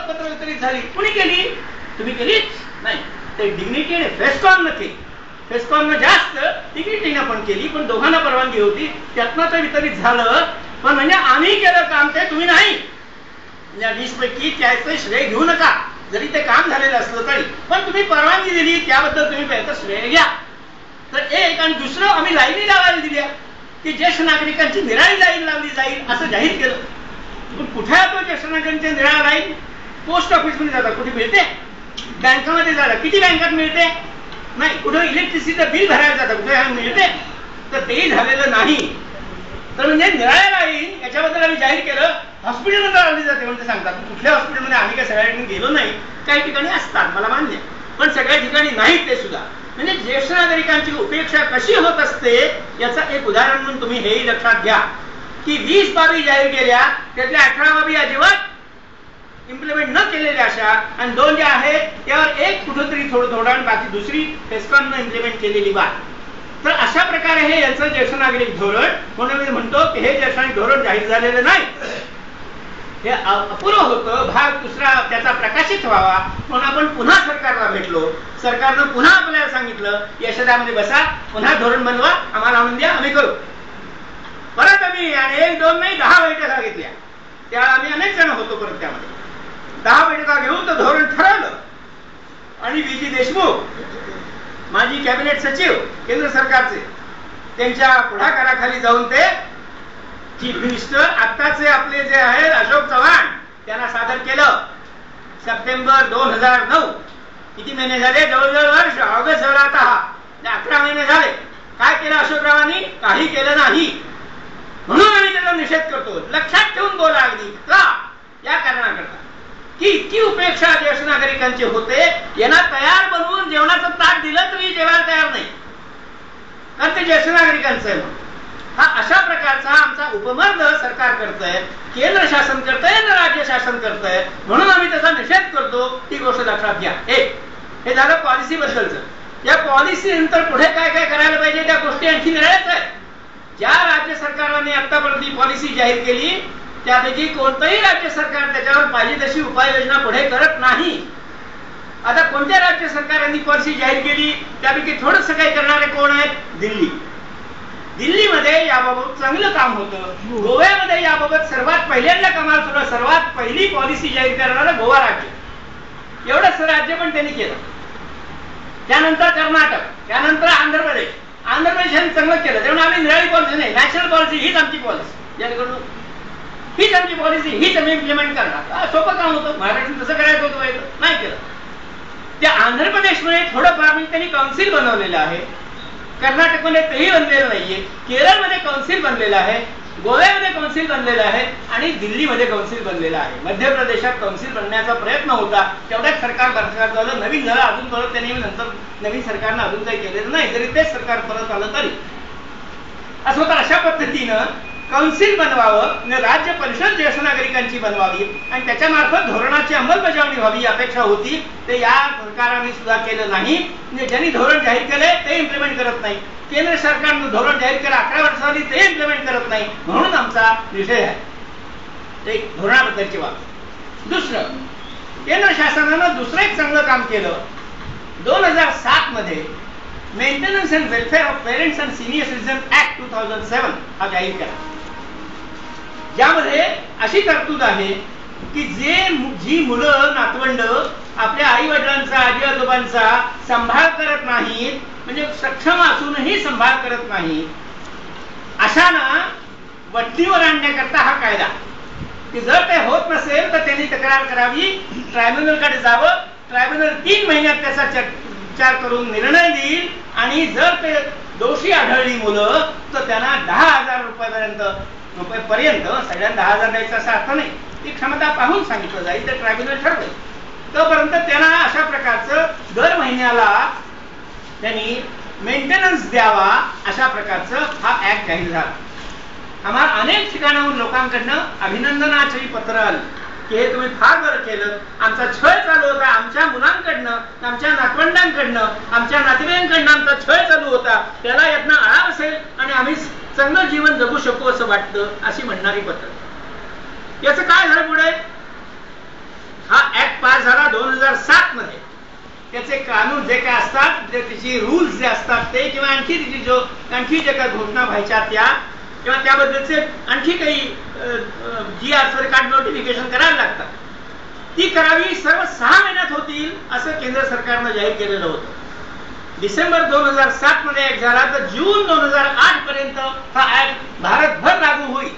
ओळखपत्र वितरित झाली. कुणी केली? तुम्ही केलीच नाही. ते डिग्निटी आणि फेस्कॉन केली. फेस्कॉन जास्त, डिग्निटीनं पण केली, पण दोघांना परवानगी होती. त्यातनं ते वितरित झालं. पण म्हणजे आम्ही केलं काम, ते तुम्ही नाही. या 20 पैकी त्याचं श्रेय घेऊ नका, जरी ते काम झालेलं असलं तरी. पण तुम्ही परवानगी दिली त्याबद्दल तुम्ही त्याचं श्रेय घ्या. तर एक. आणि दुसरं, आम्ही लाईनी लावायला दिल्या की ज्येष्ठ नागरिकांची निराळी लाईन लावली जाईल असं जाहीर केलं. पण कुठे तो ज्येष्ठ नागरिकांची निराळी लाईन? पोस्ट ऑफिस मध्ये जाता, कुठे मिळते? बँकामध्ये जाता, किती बँकात मिळते? नाही. कुठे इलेक्ट्रिसिटीचं बिल भरायला जातं, कुठे मिळते? तर तेही झालेलं नाही. तर म्हणजे निराळ्या लाईन याच्याबद्दल आम्ही जाहीर केलं. हॉस्पिटलमध्ये लावली जाते म्हणजे सांगतात. कुठल्या हॉस्पिटलमध्ये आम्ही काही सगळ्या ठिकाणी गेलो नाही, काही ठिकाणी असतात, मला मान्य, पण सगळ्या ठिकाणी नाहीत ते सुद्धा. म्हणजे ज्येष्ठ नागरिकांची उपेक्षा कशी होत असते याचं एक उदाहरण म्हणून तुम्ही हेही लक्षात घ्या की 20 बाबी जाहीर केल्या, त्यातल्या 18 बाबी अजिबात इम्प्लिमेंट न केलेल्या अशा, आणि 2 ज्या आहेत त्यावर एक कुठंतरी थोडं आणि बाकी दुसरी फेस्कॉननं इम्प्लिमेंट केलेली बात. तर अशा प्रकारे हे यांचं ज्येष्ठ नागरिक धोरण, म्हणून मी म्हणतो की हे ज्येष्ठ नागरिक धोरण जाहीर झालेलं नाही, हे अपूर्व होतं. भाग दुसरा त्याचा प्रकाशित व्हावा म्हणून आपण पुन्हा सरकारला भेटलो. सरकारनं पुन्हा आपल्याला सांगितलं यशदामध्ये बसा, पुन्हा धोरण बनवा, आम्हाला आणून द्या, आम्ही करू. परत आम्ही 1, 2 नाही 10 बैठका घेतल्या. त्या आम्ही अनेक जण होतो. परत त्यामध्ये 10 बैठका घेऊन तर धोरण ठरवलं. आणि वी.जी. देशमुख, माजी कॅबिनेट सचिव केंद्र सरकारचे, त्यांच्या पुढाकाराखाली जाऊन ते चीफ मिनिस्टर आत्ताचे आपले जे आहेत अशोक चव्हाण त्यांना सादर केलं. सप्टेंबर 2009. किती महिने झाले? जवळजवळ वर्ष. ऑगस्ट झाला आता हा, 11 महिने झाले. काय केलं अशोकरावांनी? काही केलं नाही. म्हणून आम्ही त्याचा निषेध करतो. लक्षात ठेवून बोला अगदी. का? या कारणाकरता की इतकी उपेक्षा ज्येष्ठ नागरिकांची होते. यांना तयार बनवून जेवणाचं ताट दिलं तरी जेवायला तयार नाही, कारण ते ज्येष्ठ नागरिकांचं आहे. हा अशा प्रकारचा आमचा उपमर्द सरकार करतंय, केंद्र शासन करतंय ना राज्य शासन करतंय, म्हणून आम्ही त्याचा निषेध करतो. ही गोष्ट लक्षात घ्या. एक हे झालं पॉलिसी बद्दलचं. या पॉलिसी नंतर पुढे काय काय करायला पाहिजे त्या गोष्टी आणखी निराळ्याच आहेत. ज्या राज्य सरकारने आतापर्यंत ही पॉलिसी जाहीर केली त्यापैकी कोणतंही राज्य सरकार त्याच्यावर पाहिजे तशी उपाययोजना पुढे करत नाही. आता कोणत्या राज्य सरकारांनी पॉलिसी जाहीर केली त्यापैकी थोडंस काही करणारे कोण आहेत? दिल्ली. दिल्लीमध्ये याबाबत चांगलं काम होतं. गोव्यामध्ये याबाबत सर्वात पहिल्यांदा कमाल सुरू, सर्वात पहिली पॉलिसी जाहीर करणारं गोवा राज्य. एवढंच राज्य पण त्यांनी केलं. त्यानंतर कर्नाटक, त्यानंतर आंध्र प्रदेश. आंध्र प्रदेशाने चांगलं केलं. तेव्हा आम्ही निराळी पॉलिसी नाही, नॅशनल पॉलिसी हीच आमची पॉलिसी, जेणेकरून हीच आमची पॉलिसी, हीच आम्ही इम्प्लिमेंट करणार. सोपं काम होतं. महाराष्ट्रात तसं करायचं होतं, नाही केलं. त्या आंध्र प्रदेशमध्ये थोडंफार म्हणजे त्यांनी काउन्सिल बनवलेलं आहे. कर्नाटकमध्ये तेही बनलेलं नाहीये. केरळमध्ये काउन्सिल बनलेलं आहे, गोव्यामध्ये काउन्सिल बनलेलं आहे आणि दिल्लीमध्ये काउन्सिल बनलेलं आहे. मध्य प्रदेशात काउन्सिल बनण्याचा प्रयत्न होता, तेवढ्याच सरकार झालं, नवीन झालं. अजून परत त्यांनी नंतर नवीन सरकारनं अजून काही केलेलं नाही, जरी तेच सरकार परत आलं तरी. असं होतं. अशा पद्धतीनं काउन्सिल बनवावं, राज्य परिषद ज्येष्ठ नागरिकांची बनवावी आणि त्याच्या मार्फत धोरणाची अंमलबजावणी व्हावी अपेक्षा होती. ते या सरकारने सुद्धा केलं नाही. म्हणजे ज्यांनी धोरण जाहीर केले ते इम्प्लिमेंट करत नाही. केंद्र सरकारनं धोरण जाहीर केलं 11 वर्ष झाली, ते इम्प्लिमेंट करत नाही. म्हणून आमचा विषय आहे एक धोरणाबद्दलची बाब. दुसरं, केंद्र शासनानं दुसरं एक चांगलं काम केलं. 2007 मध्ये maintenance and welfare of parents and senior citizen act 2007 हा जाहीर केला. ज्यामध्ये अशी तरतूद आहे की जी मुलं नातवंड आपल्या आई वडिलांचा, आजी आजोबांचा सांभाळ करत नाहीत, म्हणजे सक्षम असूनही सांभाळ करत नाही, अशांना वटणीवर आणण्याकरता हा कायदा, की जर ते होत नसेल तर त्यांनी तक्रार करावी, ट्रायब्युनलकडे जावं. ट्रायब्युनल 3 महिन्यात त्याचा विचार करून निर्णय देईल आणि जर ते दोषी आढळली मुलं तर त्यांना 10,000 रुपयापर्यंत, सगळ्यांना 10,000 द्यायचा असा अर्थ नाही, ती क्षमता पाहून सांगितलं जाईल, ते ट्रायब्युनल ठरवेल. तोपर्यंत त्यांना अशा प्रकारचं दर महिन्याला त्यांनी मेंटेनन्स द्यावा, अशा प्रकारचं हा ऍक्ट जाहीर झाला. आम्हाला अनेक ठिकाणाहून लोकांकडनं अभिनंदनाची पत्र आली की हे तुम्ही फार बरं केलं. आमचा छळ चालू होता, आमच्या मुलांकडनं, आमच्या नातवंडांकडनं, आमच्या नातेवाईकांकडनं आमचा छळ चालू होता, त्याला यातनं आळा असेल आणि आम्ही चांगलं जीवन जगू शकू असं वाटतं, अशी म्हणणारी पत्र. याचं काय झालं पुढे? हा 2007 मध्ये त्याचे कानून जे काय असतात, त्याची रूल्स जे असतात ते, किंवा आणखी जे काही घोषणा व्हायच्या त्या, किंवा त्याबद्दलचे आणखी काही GR कार्ड नोटिफिकेशन करायला लागतात, ती करावी सर्व 6 महिन्यात होतील असं केंद्र सरकारनं जाहीर केलेलं होतं. डिसेंबर 2007 मध्ये ऍक्ट झाला, तर जून 2008 पर्यंत हा ऍक्ट भारतभर लागू होईल